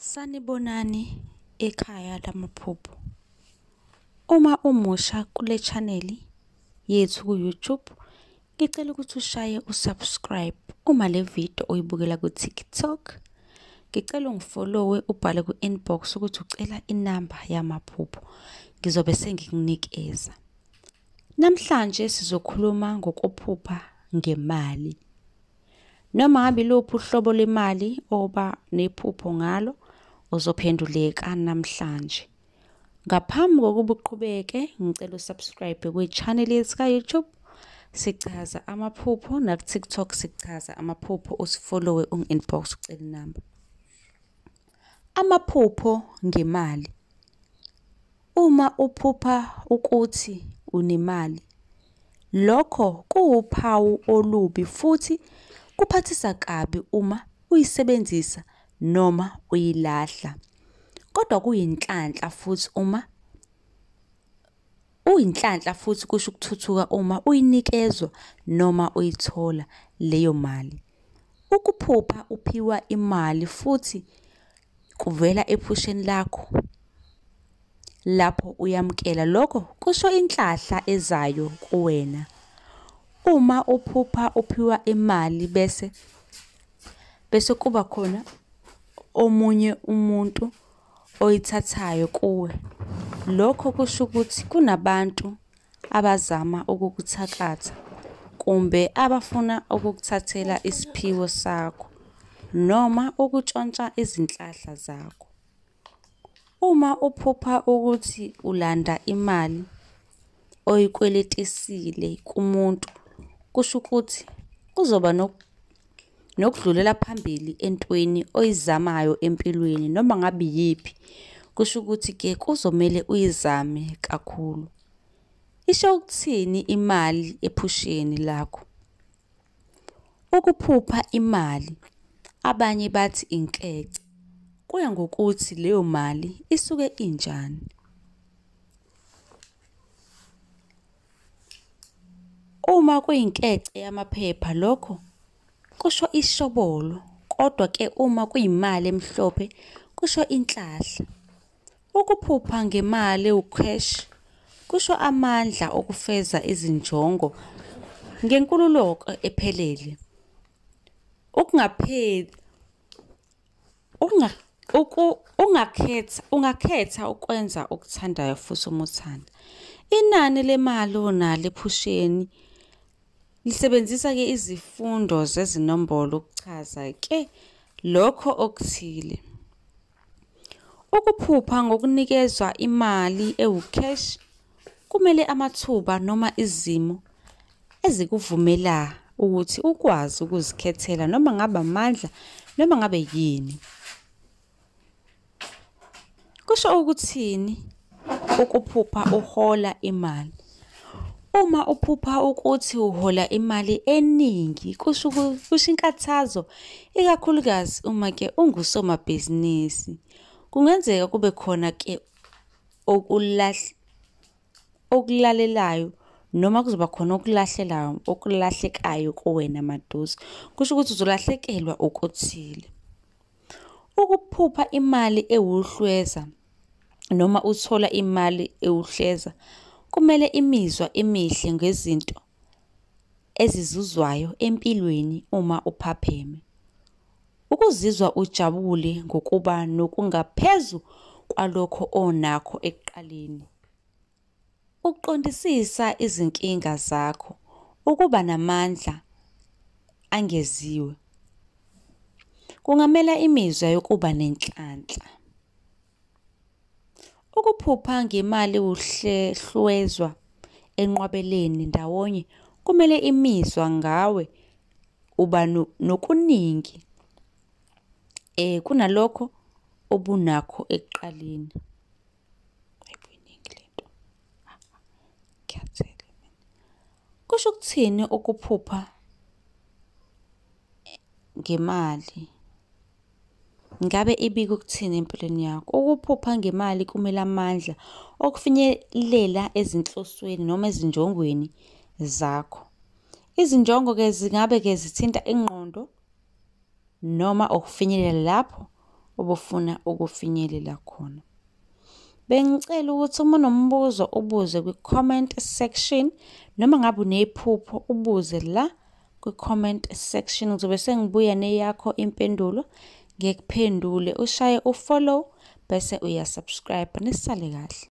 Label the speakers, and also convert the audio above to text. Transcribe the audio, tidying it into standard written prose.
Speaker 1: Sanibonani ekhaya lamaphupho. Uma umusha kule channel yethu ku-YouTube, ngicela ukuthi ushaye usubscribe. Uma le video uyibukela ku-TikTok, ngicela ungifollowe ubhale ku-inbox ukuthi ucela inamba yamaphupho. Ngizobe sengikunikeza. Namhlanje sizokhuluma ngokuphupha ngemali. Noma ngabe luphi uhlobo lemali oba nephupho ngalo, uzophenduleka namhlanje. Ngaphambi kokuba uqhubeke, ngicela usubscribe kwi-channel yethu ka-YouTube. Sichaza amaphupho naku-TikTok sichaza amaphupho, usifollowe ungi-inbox ucela inamba. Amaphupho ngemali. Uma uphupha ukuthi unemali, lokho kuwuphawu olubi futhi kuphathisa kabi uma uyisebenzisa noma uyilahla. Kodwa kuyinhlanhla futhi kusho ukuthuthuka uma uyinikezwa noma uyithola leyo mali. Ukuphupha uphiwa imali futhi kuvela ephusheni lakho. Lapho uyamkela lokho kusho inhlahla ezayo kuwena. Uma uphupha uphiwa imali bese kuba khona omunye umuntu oyithathayo kuwe. Lokho kusho ukuthi kunabantu abazama ukukuthakatha kumbe abafuna ukukuthathela isiphiwo sakho noma ukutshontsha izinhlahla zakho. Uma uphupha ukuthi ulanda imali oyikweletisile kumuntu, kusho ukuthi kuzoba nokudlulela phambili entweni oyizamayo empilweni noma ngabe yiphi. Kusho ukuthi ke kuzomela uyizame kakhulu. Isho ukuthini imali ephusheni lakho? Ukuphupha imali, abanye bathi inkece, kuya ngokuthi leyo mali isuke injani. Uma kuyinkece yamaphepha, lokho kusho ishobolo, kodwa ke uma kuyimali emhlophe kusho inhlahla. Ukuphupha ngemali ucash kusho amandla okufeza izinjongo ngenkululeko ephelele. Ungakhetha ukwenza okuthandayo futhi umuthanda. Inani lemali onalo ephusheni lisebenzisa ke izifundo zezinombolo ukuchaza ke lokho okuthile. Ukuphupha ngokunikezwa imali ewucash kumele amathuba noma izimo ezikuvumela ukuthi ukwazi ukuzikhethela noma ngabe amandla noma ngabe yini. Kusho ukuthini ukuphupha uhola imali? Uma uphupha ukuthi uhola imali eningi kusho inkathazo, ikakhulukazi uma ke ungusomabhizinisi. Kungenzeka kube khona ke okulalelayo noma kuzoba khona okulahlekayo kuwena maduze. Kusho ukuthi uzolahlekelwa okuthile. Ukuphupha imali ewuhlweza noma uthola imali ewuhleza, kumele imizwa emihle ngezinto ezizuzwayo empilweni uma uphapheme. Ukuzizwa ujabule ngokuba nokungaphezu kwalokho onakho ekuqaleni. Ukuqondisisa izinkinga zakho, ukuba namandla angeziwe. Kungamela imizwa yokuba nenhlanhla. Ukuphupha ngemali uhlezwa enqwabeleni ndawonye kumele imizwa ngawe uba nokuningi kunalokho obunakho ekuqaleni. Kusho ukuthini ukuphupha ngemali? Ngabe ibika ukuthini empilweni yakho? Ukuphupha ngemali kumele amandla okufinyelela ezinhlosweni noma ezinjongweni zakho. Izinjongo ke zingabe ke zithinta ingqondo noma ukufinyelela lapho obufuna ukufinyelela khona. Bengicela ukuthi uma unombuzo ubuze kwi-comment section noma ngabe unephupho ubuze la kwi-comment section. Ngizobe sengibuya neyakho impendulo ngekuphendule, ushaye u-follow bese uyasubscribe. Nisale kahle.